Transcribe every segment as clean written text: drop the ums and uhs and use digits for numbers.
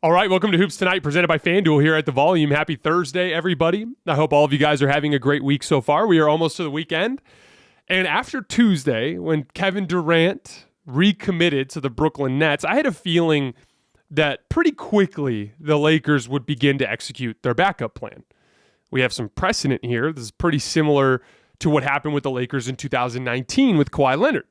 All right, welcome to Hoops Tonight, presented by FanDuel here at The Volume. Happy Thursday, everybody. I hope all of you guys are having a great week so far. We are almost to the weekend. And after Tuesday, when Kevin Durant recommitted to the Brooklyn Nets, I had a feeling that pretty quickly the Lakers would begin to execute their backup plan. We have some precedent here. This is pretty similar to what happened with the Lakers in 2019 with Kawhi Leonard.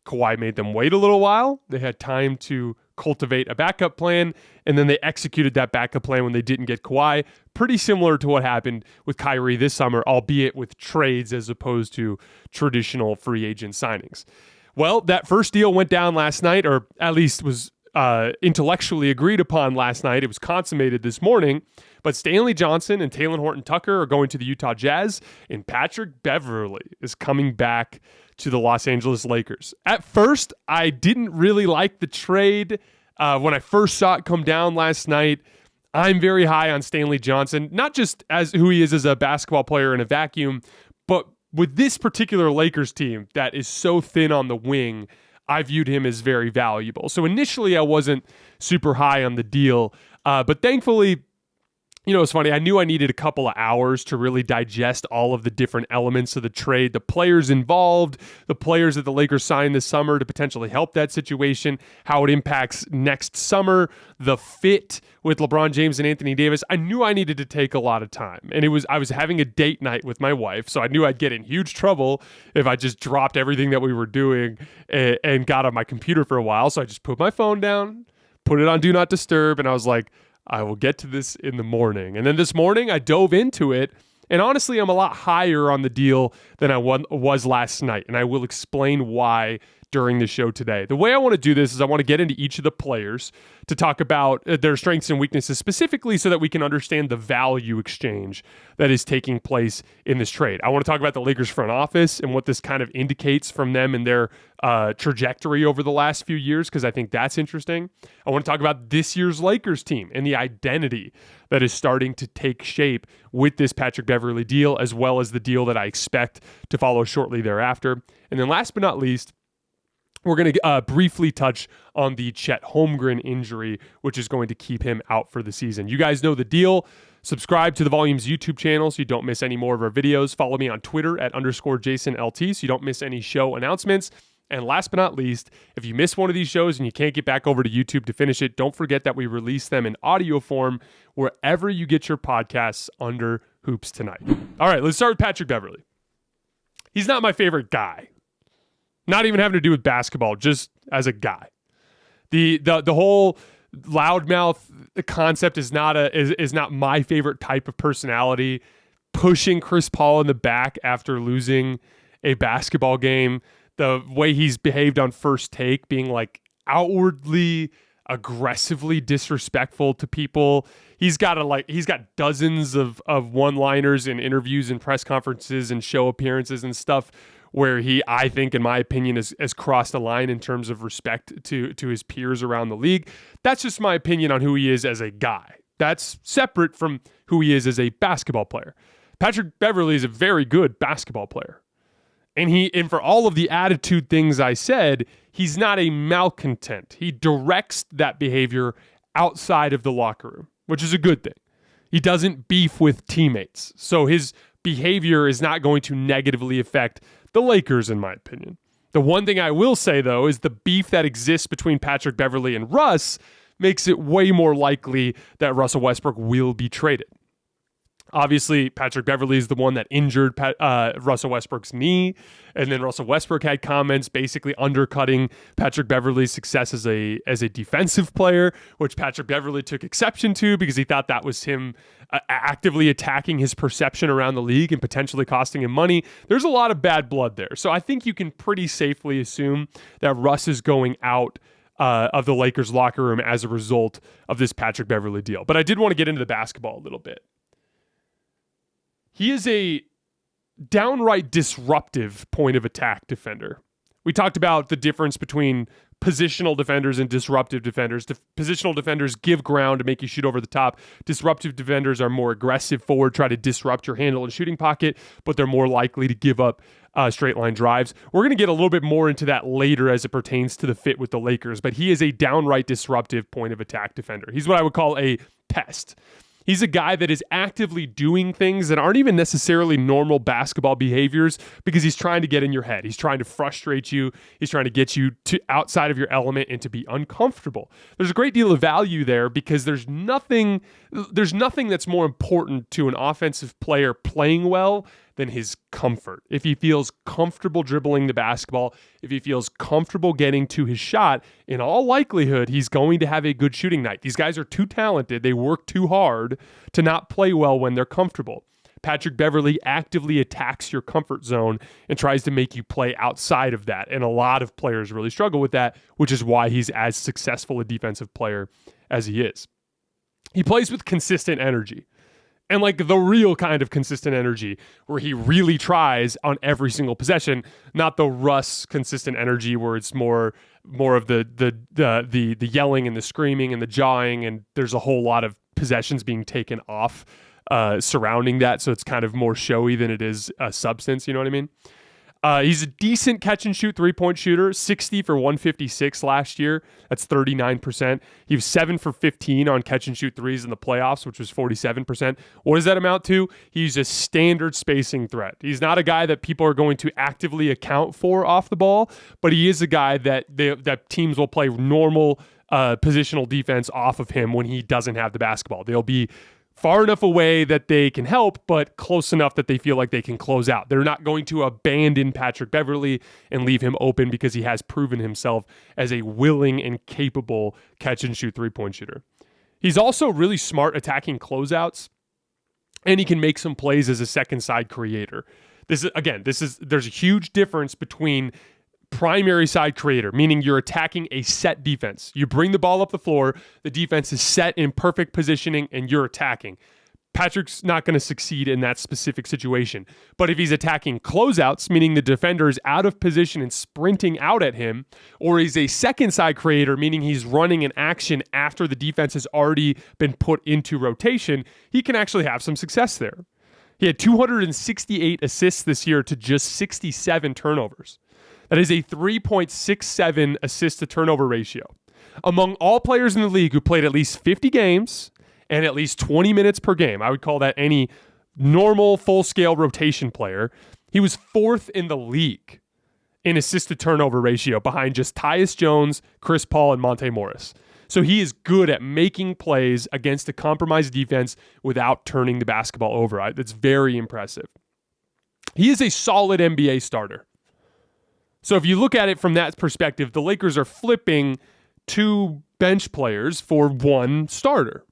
Kawhi made them wait a little while. They had time to cultivate a backup plan, and then they executed that backup plan when they didn't get Kawhi. Pretty similar to what happened with Kyrie this summer, albeit with trades as opposed to traditional free agent signings. Well, that first deal went down last night, or at least was intellectually agreed upon last night. It was consummated this morning, but Stanley Johnson and Talen Horton-Tucker are going to the Utah Jazz, and Patrick Beverley is coming back to the Los Angeles Lakers. At first, I didn't really like the trade. When I first saw it come down last night, I'm very high on Stanley Johnson, not just as who he is as a basketball player in a vacuum, but with this particular Lakers team that is so thin on the wing, I viewed him as very valuable. So initially, I wasn't super high on the deal, but thankfully, you know, it's funny. I knew I needed a couple of hours to really digest all of the different elements of the trade, the players involved, the players that the Lakers signed this summer to potentially help that situation, how it impacts next summer, the fit with LeBron James and Anthony Davis. I knew I needed to take a lot of time, and I was having a date night with my wife, so I knew I'd get in huge trouble if I just dropped everything that we were doing and got on my computer for a while. So I just put my phone down, put it on Do Not Disturb, and I was like, I will get to this in the morning. And then this morning, I dove into it. And honestly, I'm a lot higher on the deal than I was last night. And I will explain why during the show today. The way I want to do this is I want to get into each of the players to talk about their strengths and weaknesses specifically so that we can understand the value exchange that is taking place in this trade. I want to talk about the Lakers front office and what this kind of indicates from them and their trajectory over the last few years, because I think that's interesting. I want to talk about this year's Lakers team and the identity that is starting to take shape with this Patrick Beverley deal, as well as the deal that I expect to follow shortly thereafter. And then last but not least, we're going to briefly touch on the Chet Holmgren injury, which is going to keep him out for the season. You guys know the deal. Subscribe to the Volume's YouTube channel so you don't miss any more of our videos. Follow me on Twitter at _JasonLT so you don't miss any show announcements. And last but not least, if you miss one of these shows and you can't get back over to YouTube to finish it, don't forget that we release them in audio form wherever you get your podcasts under Hoops Tonight. All right, let's start with Patrick Beverley. He's not my favorite guy. Not even having to do with basketball, just as a guy. The whole loudmouth concept is not my favorite type of personality. Pushing Chris Paul in the back after losing a basketball game, the way he's behaved on First Take, being like outwardly aggressively disrespectful to people. He's got dozens of one-liners in interviews and press conferences and show appearances and stuff where he, I think, in my opinion, has crossed a line in terms of respect to his peers around the league. That's just my opinion on who he is as a guy. That's separate from who he is as a basketball player. Patrick Beverley is a very good basketball player. And for all of the attitude things I said, he's not a malcontent. He directs that behavior outside of the locker room, which is a good thing. He doesn't beef with teammates. So his behavior is not going to negatively affect the Lakers, in my opinion. The one thing I will say, though, is the beef that exists between Patrick Beverley and Russ makes it way more likely that Russell Westbrook will be traded. Obviously, Patrick Beverley is the one that injured Russell Westbrook's knee, and then Russell Westbrook had comments basically undercutting Patrick Beverley's success as a defensive player, which Patrick Beverley took exception to because he thought that was him actively attacking his perception around the league and potentially costing him money. There's a lot of bad blood there. So I think you can pretty safely assume that Russ is going out of the Lakers locker room as a result of this Patrick Beverley deal. But I did want to get into the basketball a little bit. He is a downright disruptive point of attack defender. We talked about the difference between positional defenders and disruptive defenders. Positional defenders give ground to make you shoot over the top. Disruptive defenders are more aggressive forward, try to disrupt your handle and shooting pocket, but they're more likely to give up straight line drives. We're going to get a little bit more into that later as it pertains to the fit with the Lakers, but he is a downright disruptive point of attack defender. He's what I would call a pest. He's a guy that is actively doing things that aren't even necessarily normal basketball behaviors because he's trying to get in your head. He's trying to frustrate you. He's trying to get you to outside of your element and to be uncomfortable. There's a great deal of value there because there's nothing that's more important to an offensive player playing well than his comfort. If he feels comfortable dribbling the basketball, if he feels comfortable getting to his shot, in all likelihood, he's going to have a good shooting night. These guys are too talented. They work too hard to not play well when they're comfortable. Patrick Beverley actively attacks your comfort zone and tries to make you play outside of that. And a lot of players really struggle with that, which is why he's as successful a defensive player as he is. He plays with consistent energy. And like the real kind of consistent energy where he really tries on every single possession, not the Russ consistent energy where it's more of the yelling and the screaming and the jawing, and there's a whole lot of possessions being taken off surrounding that, so it's kind of more showy than it is substance, you know what I mean? He's a decent catch and shoot three-point shooter, 60 for 156 last year. That's 39%. He was 7 for 15 on catch and shoot threes in the playoffs, which was 47%. What does that amount to? He's a standard spacing threat. He's not a guy that people are going to actively account for off the ball, but he is a guy that teams will play normal positional defense off of him when he doesn't have the basketball. They'll be far enough away that they can help, but close enough that they feel like they can close out. They're not going to abandon Patrick Beverley and leave him open because he has proven himself as a willing and capable catch and shoot three-point shooter. He's also really smart attacking closeouts, and he can make some plays as a second side creator. There's a huge difference between primary side creator, meaning you're attacking a set defense. You bring the ball up the floor, the defense is set in perfect positioning, and you're attacking. Patrick's not going to succeed in that specific situation. But if he's attacking closeouts, meaning the defender is out of position and sprinting out at him, or he's a second side creator, meaning he's running an action after the defense has already been put into rotation, he can actually have some success there. He had 268 assists this year to just 67 turnovers. That is a 3.67 assist to turnover ratio. Among all players in the league who played at least 50 games and at least 20 minutes per game, I would call that any normal full-scale rotation player, he was fourth in the league in assist to turnover ratio behind just Tyus Jones, Chris Paul, and Monte Morris. So he is good at making plays against a compromised defense without turning the basketball over. That's very impressive. He is a solid NBA starter. So if you look at it from that perspective, the Lakers are flipping 2 bench players for 1 starter.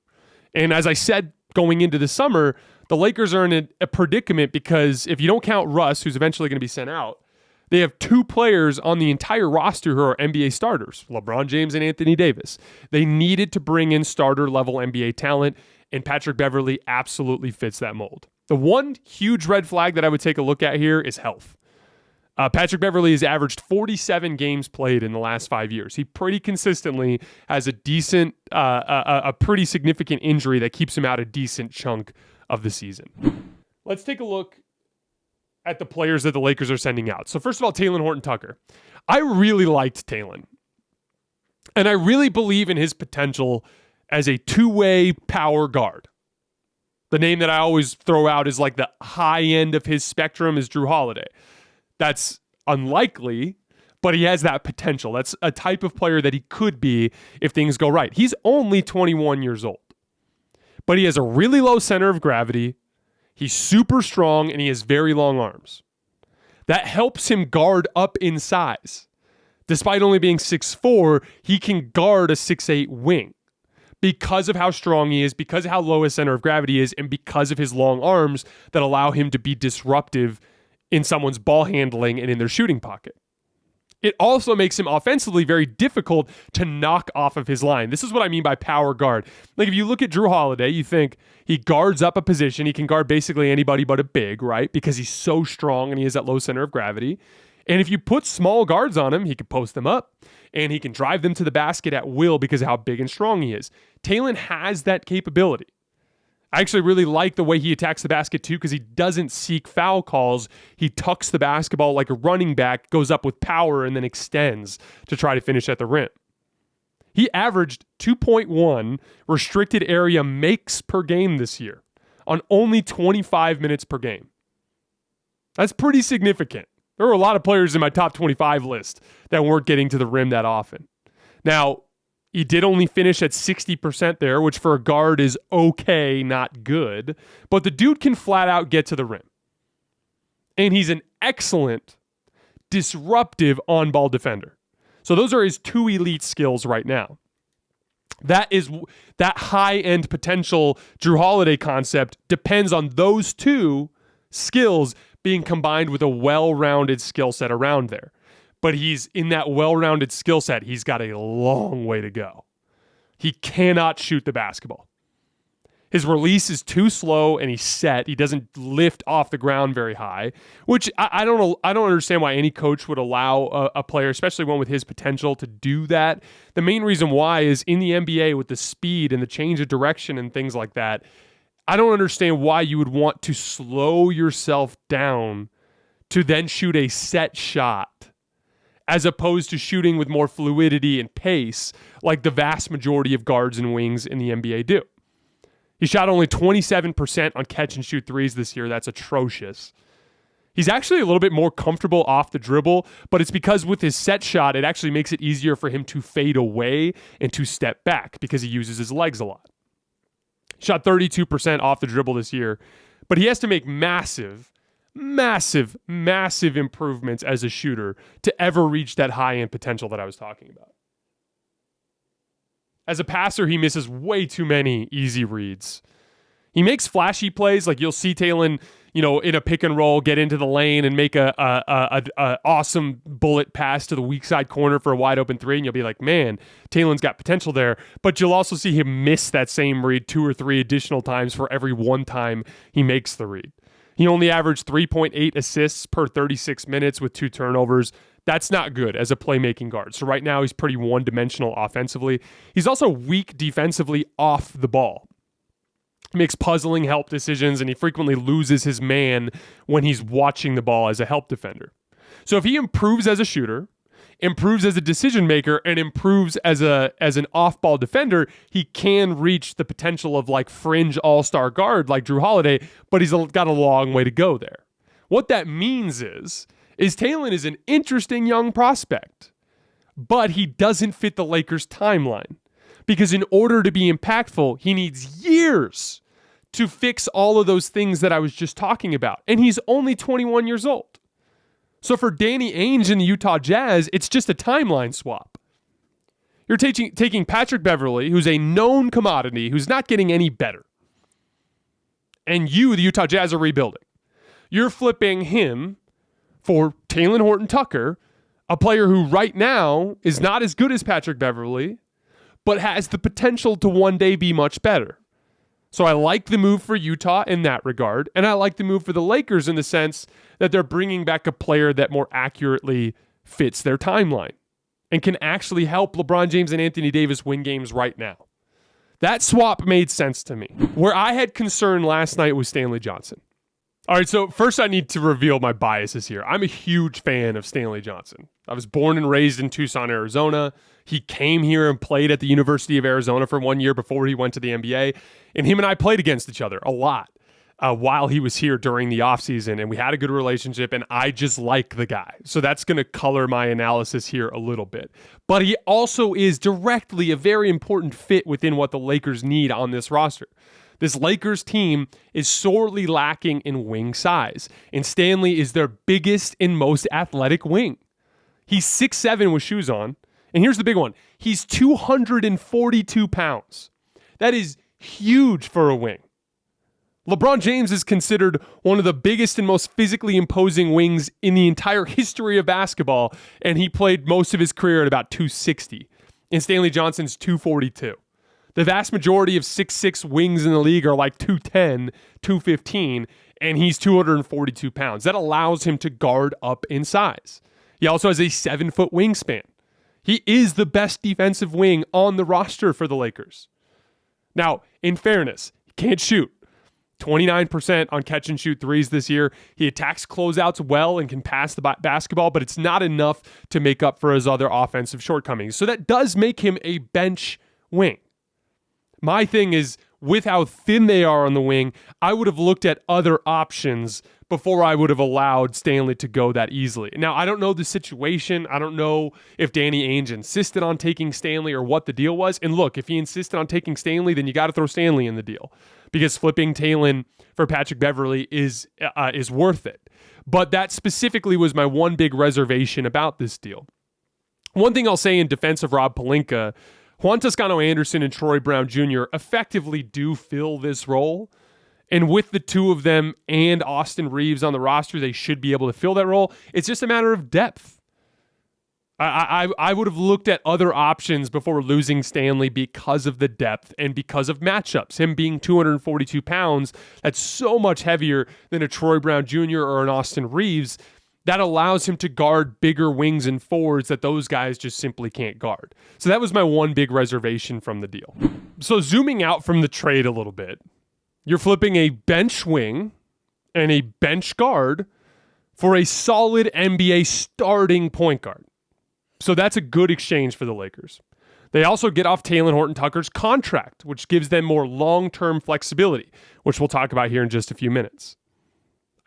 And as I said going into the summer, the Lakers are in a predicament because if you don't count Russ, who's eventually going to be sent out, they have 2 players on the entire roster who are NBA starters, LeBron James and Anthony Davis. They needed to bring in starter-level NBA talent, and Patrick Beverley absolutely fits that mold. The one huge red flag that I would take a look at here is health. Patrick Beverley has averaged 47 games played in the last 5 years. He pretty consistently has a pretty significant injury that keeps him out a decent chunk of the season. Let's take a look at the players that the Lakers are sending out. So first of all, Talen Horton-Tucker. I really liked Talen. And I really believe in his potential as a two-way power guard. The name that I always throw out is like the high end of his spectrum is Jrue Holiday. That's unlikely, but he has that potential. That's a type of player that he could be if things go right. He's only 21 years old, but he has a really low center of gravity. He's super strong, and he has very long arms. That helps him guard up in size. Despite only being 6'4", he can guard a 6'8" wing because of how strong he is, because of how low his center of gravity is, and because of his long arms that allow him to be disruptive in someone's ball handling and in their shooting pocket. It also makes him offensively very difficult to knock off of his line. This is what I mean by power guard. Like if you look at Jrue Holiday, you think he guards up a position. He can guard basically anybody but a big, right? Because he's so strong and he has that low center of gravity. And if you put small guards on him, he can post them up and he can drive them to the basket at will because of how big and strong he is. Talen has that capability. I actually really like the way he attacks the basket too because he doesn't seek foul calls. He tucks the basketball like a running back, goes up with power, and then extends to try to finish at the rim. He averaged 2.1 restricted area makes per game this year on only 25 minutes per game. That's pretty significant. There were a lot of players in my top 25 list that weren't getting to the rim that often. Now, he did only finish at 60% there, which for a guard is okay, not good. But the dude can flat out get to the rim. And he's an excellent, disruptive on-ball defender. So those are his two elite skills right now. That high-end potential Jrue Holiday concept depends on those two skills being combined with a well-rounded skill set around there. But he's in that well-rounded skill set. He's got a long way to go. He cannot shoot the basketball. His release is too slow and he's set. He doesn't lift off the ground very high, which I don't understand why any coach would allow a player, especially one with his potential, to do that. The main reason why is in the NBA with the speed and the change of direction and things like that, I don't understand why you would want to slow yourself down to then shoot a set shot as opposed to shooting with more fluidity and pace like the vast majority of guards and wings in the NBA do. He shot only 27% on catch and shoot threes this year. That's atrocious. He's actually a little bit more comfortable off the dribble, but it's because with his set shot, it actually makes it easier for him to fade away and to step back because he uses his legs a lot. Shot 32% off the dribble this year, but he has to make massive improvements as a shooter to ever reach that high-end potential that I was talking about. As a passer, he misses way too many easy reads. He makes flashy plays, like you'll see Talen, in a pick and roll, get into the lane and make a awesome bullet pass to the weak side corner for a wide open three, and you'll be like, man, Talen's got potential there. But you'll also see him miss that same read 2 or 3 additional times for every one time he makes the read. He only averaged 3.8 assists per 36 minutes with 2 turnovers. That's not good as a playmaking guard. So right now he's pretty one-dimensional offensively. He's also weak defensively off the ball. He makes puzzling help decisions, and he frequently loses his man when he's watching the ball as a help defender. So if he improves as a shooter, improves as a decision maker, and improves as an off-ball defender, he can reach the potential of like fringe all-star guard like Jrue Holiday, but he's got a long way to go there. What that means is Talen is an interesting young prospect, but he doesn't fit the Lakers' timeline. Because in order to be impactful, he needs years to fix all of those things that I was just talking about. And he's only 21 years old. So for Danny Ainge and the Utah Jazz, it's just a timeline swap. You're taking Patrick Beverley, who's a known commodity, who's not getting any better. And you, the Utah Jazz, are rebuilding. You're flipping him for Talen Horton-Tucker, a player who right now is not as good as Patrick Beverley, but has the potential to one day be much better. So I like the move for Utah in that regard, and I like the move for the Lakers in the sense that they're bringing back a player that more accurately fits their timeline and can actually help LeBron James and Anthony Davis win games right now. That swap made sense to me. Where I had concern last night was Stanley Johnson. All right, so first I need to reveal my biases here. I'm a huge fan of Stanley Johnson. I was born and raised in Tucson, Arizona. He came here and played at the University of Arizona for 1 year before he went to the NBA. And him and I played against each other a lot while he was here during the offseason. And we had a good relationship, and I just like the guy. So that's going to color my analysis here a little bit. But he also is directly a very important fit within what the Lakers need on this roster. This Lakers team is sorely lacking in wing size, and Stanley is their biggest and most athletic wing. He's 6'7" with shoes on, and here's the big one. He's 242 pounds. That is huge for a wing. LeBron James is considered one of the biggest and most physically imposing wings in the entire history of basketball, and he played most of his career at about 260, and Stanley Johnson's 242. The vast majority of 6'6" wings in the league are like 210, 215, and he's 242 pounds. That allows him to guard up in size. He also has a 7-foot wingspan. He is the best defensive wing on the roster for the Lakers. Now, in fairness, he can't shoot. 29% on catch and shoot threes this year. He attacks closeouts well and can pass the basketball, but it's not enough to make up for his other offensive shortcomings. So that does make him a bench wing. My thing is, with how thin they are on the wing, I would have looked at other options before I would have allowed Stanley to go that easily. Now, I don't know the situation. I don't know if Danny Ainge insisted on taking Stanley or what the deal was. And look, if he insisted on taking Stanley, then you got to throw Stanley in the deal because flipping Talen for Patrick Beverley is worth it. But that specifically was my one big reservation about this deal. One thing I'll say in defense of Rob Pelinka, Juan Toscano-Anderson and Troy Brown Jr. effectively do fill this role. And with the two of them and Austin Reeves on the roster, they should be able to fill that role. It's just a matter of depth. I would have looked at other options before losing Stanley because of the depth and because of matchups. Him being 242 pounds, that's so much heavier than a Troy Brown Jr. or an Austin Reeves. That allows him to guard bigger wings and forwards that those guys just simply can't guard. So that was my one big reservation from the deal. So zooming out from the trade a little bit, you're flipping a bench wing and a bench guard for a solid NBA starting point guard. So that's a good exchange for the Lakers. They also get off Talen Horton-Tucker's contract, which gives them more long-term flexibility, which we'll talk about here in just a few minutes.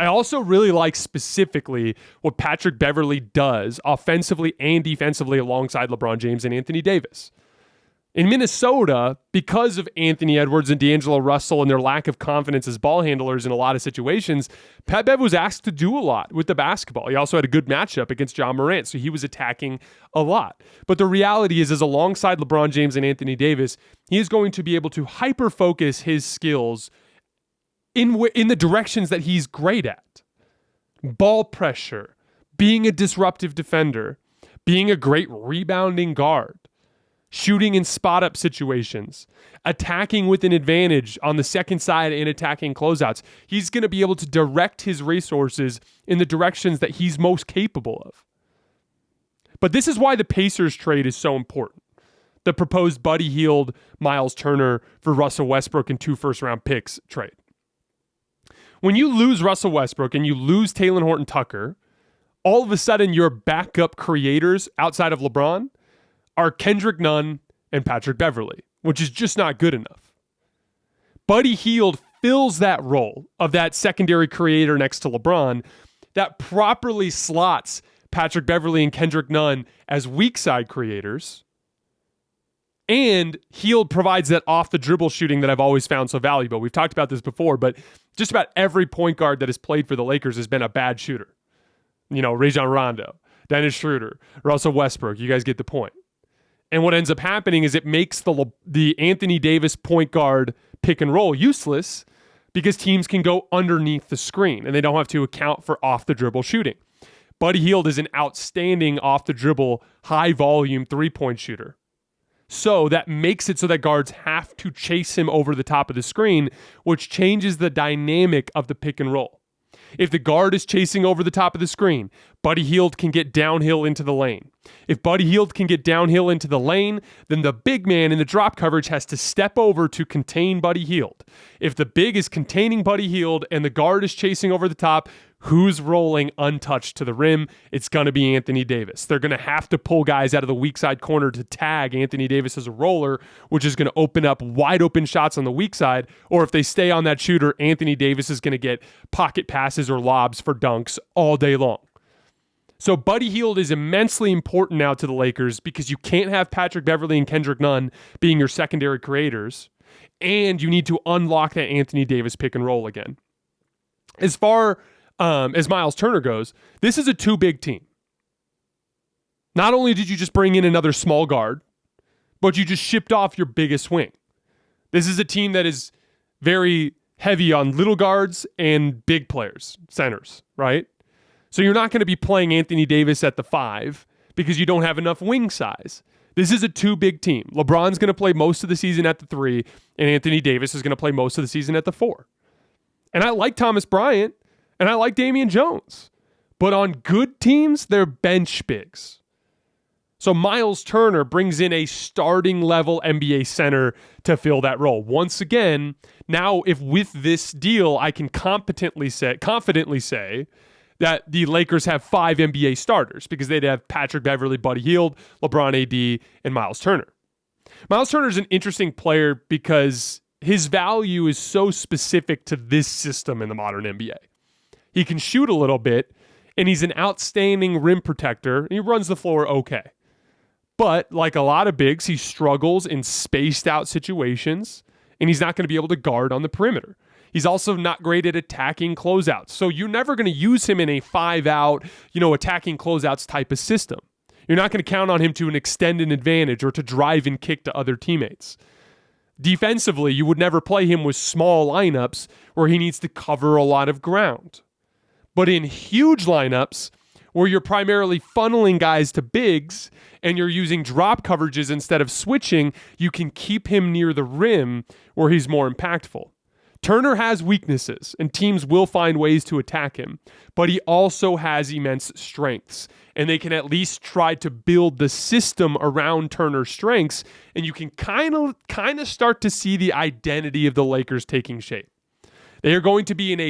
I also really like specifically what Patrick Beverley does offensively and defensively alongside LeBron James and Anthony Davis. In Minnesota, because of Anthony Edwards and D'Angelo Russell and their lack of confidence as ball handlers in a lot of situations, Pat Bev was asked to do a lot with the basketball. He also had a good matchup against John Morant, so he was attacking a lot. But the reality is alongside LeBron James and Anthony Davis, he is going to be able to hyper-focus his skills in the directions that he's great at. Ball pressure, being a disruptive defender, being a great rebounding guard, shooting in spot-up situations, attacking with an advantage on the second side and attacking closeouts. He's going to be able to direct his resources in the directions that he's most capable of. But this is why the Pacers trade is so important. The proposed Buddy Hield, Miles Turner for Russell Westbrook and 2 first-round picks trade. When you lose Russell Westbrook and you lose Talen Horton-Tucker, all of a sudden your backup creators outside of LeBron are Kendrick Nunn and Patrick Beverley, which is just not good enough. Buddy Hield fills that role of that secondary creator next to LeBron that properly slots Patrick Beverley and Kendrick Nunn as weak side creators. And Hield provides that off-the-dribble shooting that I've always found so valuable. We've talked about this before, but just about every point guard that has played for the Lakers has been a bad shooter. You know, Rajon Rondo, Dennis Schroeder, Russell Westbrook. You guys get the point. And what ends up happening is it makes the Anthony Davis point guard pick and roll useless because teams can go underneath the screen and they don't have to account for off-the-dribble shooting. Buddy Hield is an outstanding off-the-dribble, high-volume three-point shooter. So that makes it so that guards have to chase him over the top of the screen, which changes the dynamic of the pick and roll. If the guard is chasing over the top of the screen, Buddy Hield can get downhill into the lane. If Buddy Hield can get downhill into the lane, then the big man in the drop coverage has to step over to contain Buddy Hield. If the big is containing Buddy Hield and the guard is chasing over the top, who's rolling untouched to the rim? It's going to be Anthony Davis. They're going to have to pull guys out of the weak side corner to tag Anthony Davis as a roller, which is going to open up wide open shots on the weak side. Or if they stay on that shooter, Anthony Davis is going to get pocket passes or lobs for dunks all day long. So Buddy Hield is immensely important now to the Lakers because you can't have Patrick Beverley and Kendrick Nunn being your secondary creators, and you need to unlock that Anthony Davis pick and roll again. As far as Miles Turner goes, this is a too big team. Not only did you just bring in another small guard, but you just shipped off your biggest wing. This is a team that is very heavy on little guards and big players, centers, right? So you're not going to be playing Anthony Davis at the 5 because you don't have enough wing size. This is a too big team. LeBron's going to play most of the season at the 3, and Anthony Davis is going to play most of the season at the 4. And I like Thomas Bryant, and I like Damian Jones. But on good teams, they're bench bigs. So Miles Turner brings in a starting level NBA center to fill that role. Once again, now if with this deal, I can confidently say that the Lakers have 5 NBA starters because they'd have Patrick Beverley, Buddy Hield, LeBron AD, and Miles Turner. Miles Turner is an interesting player because his value is so specific to this system in the modern NBA. He can shoot a little bit, and he's an outstanding rim protector, and he runs the floor okay. But like a lot of bigs, he struggles in spaced out situations, and he's not going to be able to guard on the perimeter. He's also not great at attacking closeouts. So you're never going to use him in a 5-out, attacking closeouts type of system. You're not going to count on him to extend an advantage or to drive and kick to other teammates. Defensively, you would never play him with small lineups where he needs to cover a lot of ground. But in huge lineups where you're primarily funneling guys to bigs and you're using drop coverages instead of switching, you can keep him near the rim where he's more impactful. Turner has weaknesses, and teams will find ways to attack him, but he also has immense strengths, and they can at least try to build the system around Turner's strengths, and you can kind of start to see the identity of the Lakers taking shape. They are going to be an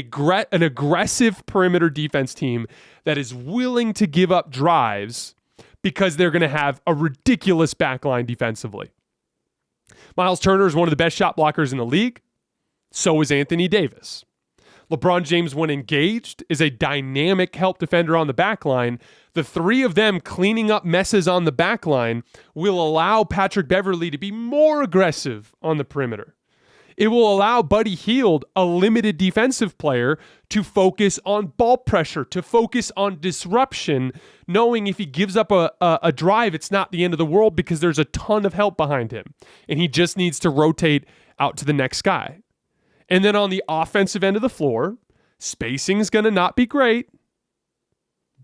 aggressive perimeter defense team that is willing to give up drives because they're going to have a ridiculous backline defensively. Miles Turner is one of the best shot blockers in the league. So is Anthony Davis. LeBron James, when engaged, is a dynamic help defender on the backline. The three of them cleaning up messes on the backline will allow Patrick Beverley to be more aggressive on the perimeter. It will allow Buddy Hield, a limited defensive player, to focus on ball pressure, to focus on disruption, knowing if he gives up a drive, it's not the end of the world because there's a ton of help behind him. And he just needs to rotate out to the next guy. And then on the offensive end of the floor, spacing is going to not be great,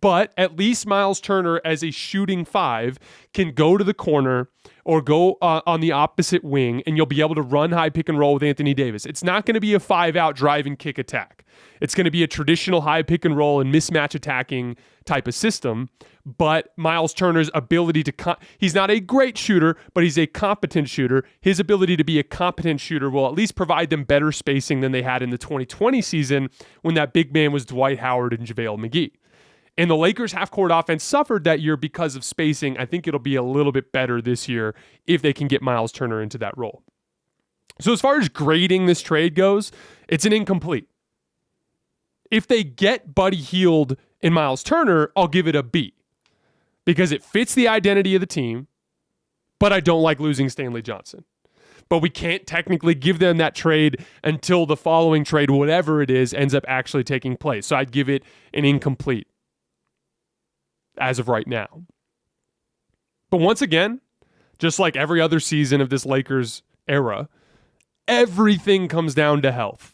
but at least Miles Turner as a shooting 5 can go to the corner or go on the opposite wing, and you'll be able to run high pick and roll with Anthony Davis. It's not going to be a 5-out drive and kick attack. It's going to be a traditional high pick and roll and mismatch attacking type of system, but Miles Turner's ability to he's not a great shooter, but he's a competent shooter. His ability to be a competent shooter will at least provide them better spacing than they had in the 2020 season when that big man was Dwight Howard and JaVale McGee. And the Lakers' half-court offense suffered that year because of spacing. I think it'll be a little bit better this year if they can get Miles Turner into that role. So as far as grading this trade goes, it's an incomplete. If they get Buddy Hield and Miles Turner, I'll give it a B because it fits the identity of the team, but I don't like losing Stanley Johnson. But we can't technically give them that trade until the following trade, whatever it is, ends up actually taking place. So I'd give it an incomplete as of right now. But once again, just like every other season of this Lakers era, everything comes down to health.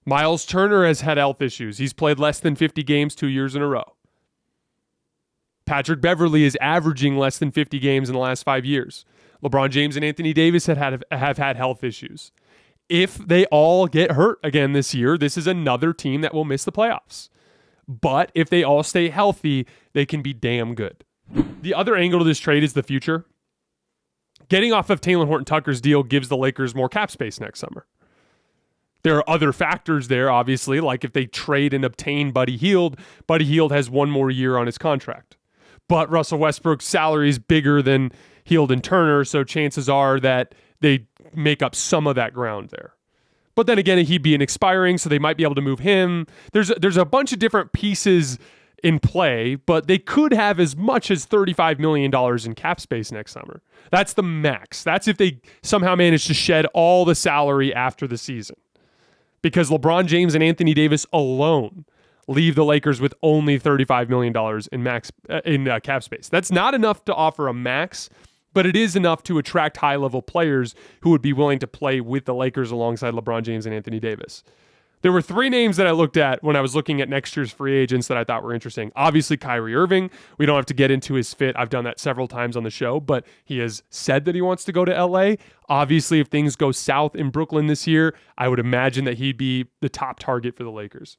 Miles Turner has had health issues. He's played less than 50 games 2 years in a row. Patrick Beverley is averaging less than 50 games in the last 5 years. LeBron James and Anthony Davis have had health issues. If they all get hurt again this year, this is another team that will miss the playoffs. But if they all stay healthy, they can be damn good. The other angle to this trade is the future. Getting off of Talen Horton-Tucker's deal gives the Lakers more cap space next summer. There are other factors there, obviously, like if they trade and obtain Buddy Hield has 1 more year on his contract. But Russell Westbrook's salary is bigger than Hield and Turner, so chances are that they make up some of that ground there. But then again, he'd be an expiring, so they might be able to move him. There's a bunch of different pieces in play, but they could have as much as $35 million in cap space next summer. That's the max. That's if they somehow manage to shed all the salary after the season. Because LeBron James and Anthony Davis alone leave the Lakers with only $35 million in cap space. That's not enough to offer a max, but it is enough to attract high-level players who would be willing to play with the Lakers alongside LeBron James and Anthony Davis. There were 3 names that I looked at when I was looking at next year's free agents that I thought were interesting. Obviously, Kyrie Irving. We don't have to get into his fit. I've done that several times on the show, but he has said that he wants to go to LA. Obviously, if things go south in Brooklyn this year, I would imagine that he'd be the top target for the Lakers.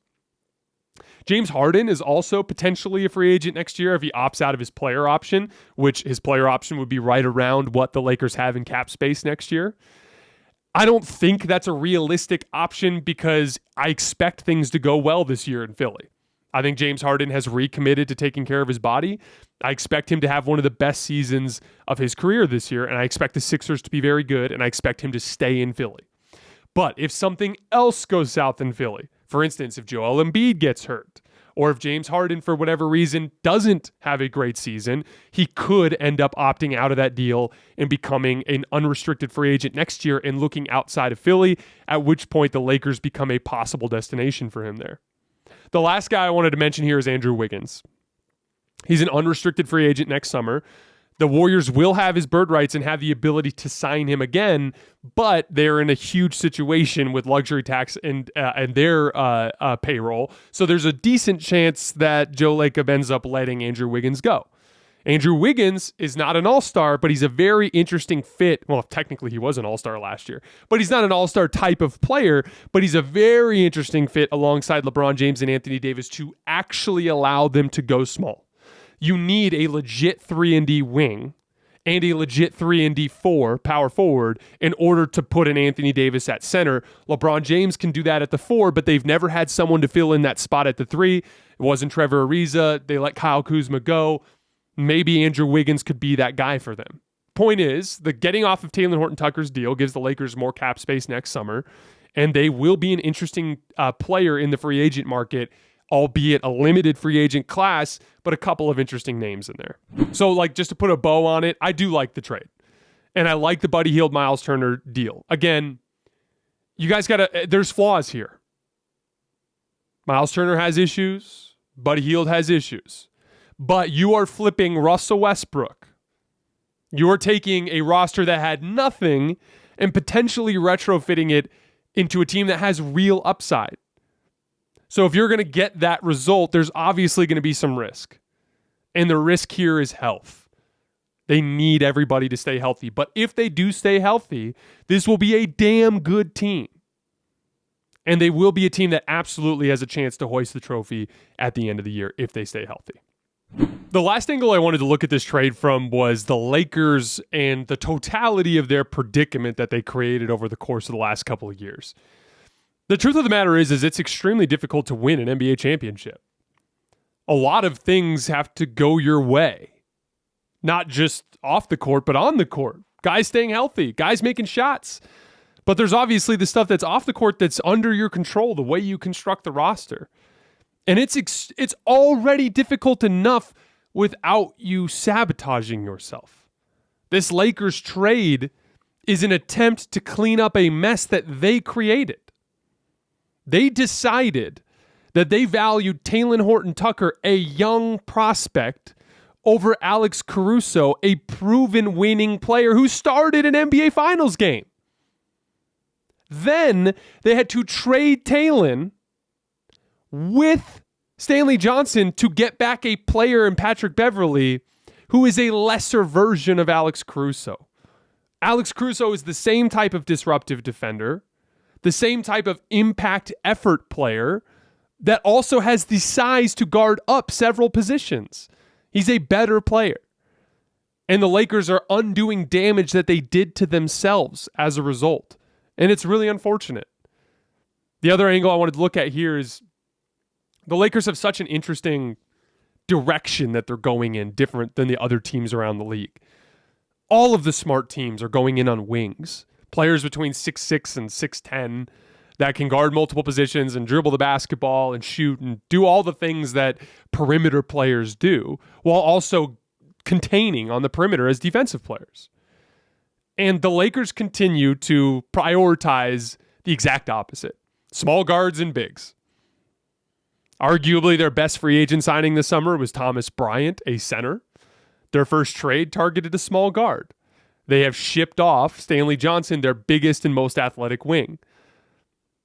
James Harden is also potentially a free agent next year if he opts out of his player option, which his player option would be right around what the Lakers have in cap space next year. I don't think that's a realistic option because I expect things to go well this year in Philly. I think James Harden has recommitted to taking care of his body. I expect him to have one of the best seasons of his career this year, and I expect the Sixers to be very good, and I expect him to stay in Philly. But if something else goes south in Philly, for instance, if Joel Embiid gets hurt, or if James Harden, for whatever reason, doesn't have a great season, he could end up opting out of that deal and becoming an unrestricted free agent next year and looking outside of Philly, at which point the Lakers become a possible destination for him there. The last guy I wanted to mention here is Andrew Wiggins. He's an unrestricted free agent next summer. The Warriors will have his bird rights and have the ability to sign him again, but they're in a huge situation with luxury tax and their payroll. So there's a decent chance that Joe Lacob ends up letting Andrew Wiggins go. Andrew Wiggins is not an all-star, but he's a very interesting fit. Well, technically he was an all-star last year, but he's not an all-star type of player, but he's a very interesting fit alongside LeBron James and Anthony Davis to actually allow them to go small. You need a legit 3-and-D wing and a legit 3-and-D power forward in order to put an Anthony Davis at center. LeBron James can do that at the 4, but they've never had someone to fill in that spot at the 3. It wasn't Trevor Ariza. They let Kyle Kuzma go. Maybe Andrew Wiggins could be that guy for them. Point is, the getting off of Talen Horton-Tucker's deal gives the Lakers more cap space next summer, and they will be an interesting player in the free agent market, albeit a limited free agent class, but a couple of interesting names in there. So, just to put a bow on it, I do like the trade. And I like the Buddy Hield, Miles Turner deal. Again, you guys there's flaws here. Miles Turner has issues. Buddy Hield has issues. But you are flipping Russell Westbrook. You are taking a roster that had nothing and potentially retrofitting it into a team that has real upside. So if you're going to get that result, there's obviously going to be some risk. And the risk here is health. They need everybody to stay healthy. But if they do stay healthy, this will be a damn good team. And they will be a team that absolutely has a chance to hoist the trophy at the end of the year if they stay healthy. The last angle I wanted to look at this trade from was the Lakers and the totality of their predicament that they created over the course of the last couple of years. The truth of the matter is it's extremely difficult to win an NBA championship. A lot of things have to go your way. Not just off the court, but on the court. Guys staying healthy, guys making shots. But there's obviously the stuff that's off the court that's under your control, the way you construct the roster. And it's already difficult enough without you sabotaging yourself. This Lakers trade is an attempt to clean up a mess that they created. They decided that they valued Talen Horton-Tucker, a young prospect, over Alex Caruso, a proven winning player who started an NBA Finals game. Then they had to trade Talen with Stanley Johnson to get back a player in Patrick Beverley who is a lesser version of Alex Caruso. Alex Caruso is the same type of disruptive defender, the same type of impact effort player that also has the size to guard up several positions. He's a better player. And the Lakers are undoing damage that they did to themselves as a result. And it's really unfortunate. The other angle I wanted to look at here is the Lakers have such an interesting direction that they're going in, different than the other teams around the league. All of the smart teams are going in on wings. Players between 6'6" and 6'10" that can guard multiple positions and dribble the basketball and shoot and do all the things that perimeter players do, while also containing on the perimeter as defensive players. And the Lakers continue to prioritize the exact opposite. Small guards and bigs. Arguably their best free agent signing this summer was Thomas Bryant, a center. Their first trade targeted a small guard. They have shipped off Stanley Johnson, their biggest and most athletic wing.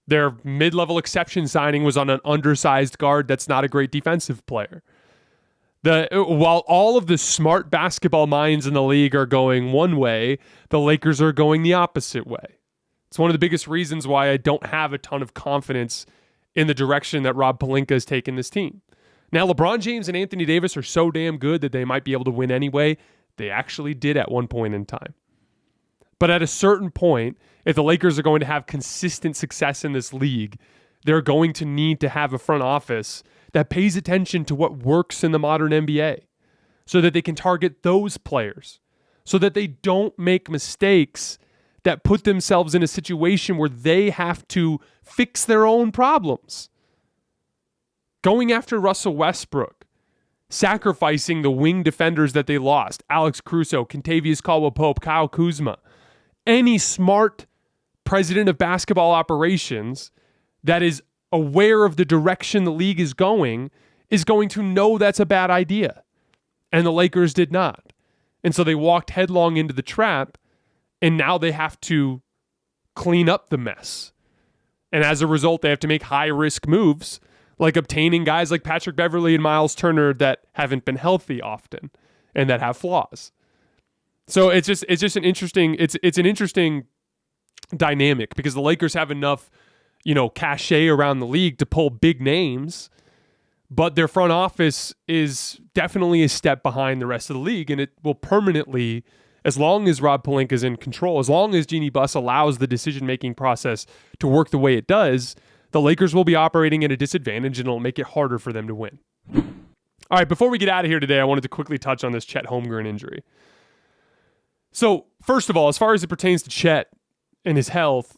Their mid-level exception signing was on an undersized guard that's not a great defensive player. While all of the smart basketball minds in the league are going one way, the Lakers are going the opposite way. It's one of the biggest reasons why I don't have a ton of confidence in the direction that Rob Pelinka has taken this team. Now, LeBron James and Anthony Davis are so damn good that they might be able to win anyway. They actually did at one point in time. But at a certain point, if the Lakers are going to have consistent success in this league, they're going to need to have a front office that pays attention to what works in the modern NBA so that they can target those players, so that they don't make mistakes that put themselves in a situation where they have to fix their own problems. Going after Russell Westbrook, sacrificing the wing defenders that they lost, Alex Caruso, Kentavious Caldwell-Pope, Kyle Kuzma. Any smart president of basketball operations that is aware of the direction the league is going to know that's a bad idea. And the Lakers did not. And so they walked headlong into the trap, and now they have to clean up the mess. And as a result, they have to make high-risk moves, like obtaining guys like Patrick Beverley and Miles Turner that haven't been healthy often and that have flaws. So it's just an interesting dynamic because the Lakers have enough, cachet around the league to pull big names, but their front office is definitely a step behind the rest of the league, and it will permanently, as long as Rob Pelinka is in control, as long as Jeanie Buss allows the decision-making process to work the way it does, the Lakers will be operating at a disadvantage, and it'll make it harder for them to win. All right, before we get out of here today, I wanted to quickly touch on this Chet Holmgren injury. So, first of all, as far as it pertains to Chet and his health,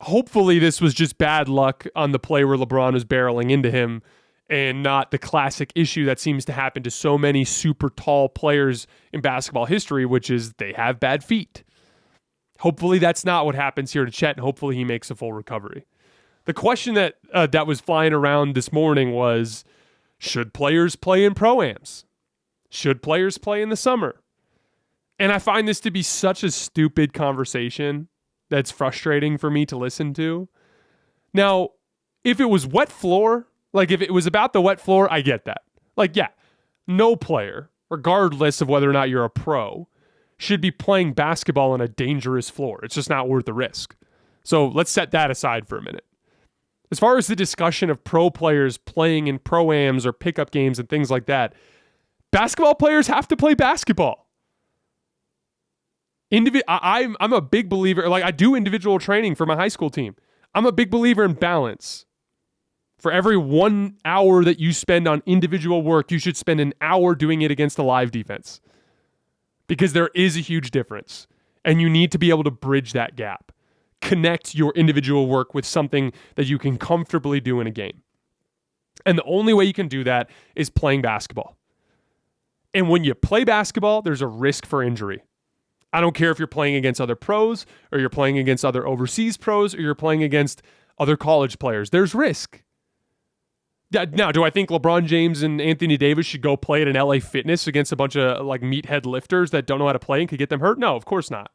hopefully this was just bad luck on the play where LeBron was barreling into him and not the classic issue that seems to happen to so many super tall players in basketball history, which is they have bad feet. Hopefully that's not what happens here to Chet, and hopefully he makes a full recovery. The question that was flying around this morning was, should players play in pro-ams? Should players play in the summer? And I find this to be such a stupid conversation that's frustrating for me to listen to. Now, if it was wet floor, like if it was about the wet floor, I get that. Like, yeah, no player, regardless of whether or not you're a pro, should be playing basketball on a dangerous floor. It's just not worth the risk. So let's set that aside for a minute. As far as the discussion of pro players playing in pro-ams or pickup games and things like that, basketball players have to play basketball. I'm a big believer, like I do individual training for my high school team. I'm a big believer in balance. For every 1 hour that you spend on individual work, you should spend an hour doing it against a live defense. Because there is a huge difference. And you need to be able to bridge that gap. Connect your individual work with something that you can comfortably do in a game. And the only way you can do that is playing basketball. And when you play basketball, there's a risk for injury. I don't care if you're playing against other pros, or you're playing against other overseas pros, or you're playing against other college players. There's risk. Now, do I think LeBron James and Anthony Davis should go play at an LA Fitness against a bunch of like meathead lifters that don't know how to play and could get them hurt? No, of course not.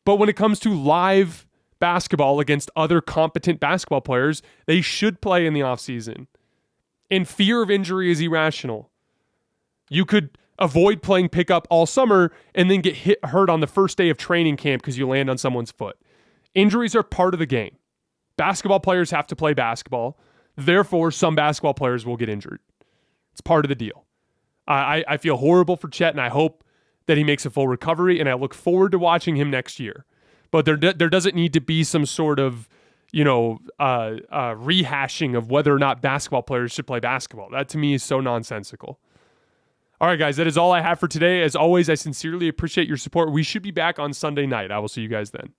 But when it comes to live basketball against other competent basketball players, they should play in the offseason. And fear of injury is irrational. You could avoid playing pickup all summer and then get hurt on the first day of training camp because you land on someone's foot. Injuries are part of the game. Basketball players have to play basketball. Therefore, some basketball players will get injured. It's part of the deal. I feel horrible for Chet, and I hope that he makes a full recovery, and I look forward to watching him next year. But there doesn't need to be some sort of, rehashing of whether or not basketball players should play basketball. That, to me, is so nonsensical. All right, guys, that is all I have for today. As always, I sincerely appreciate your support. We should be back on Sunday night. I will see you guys then.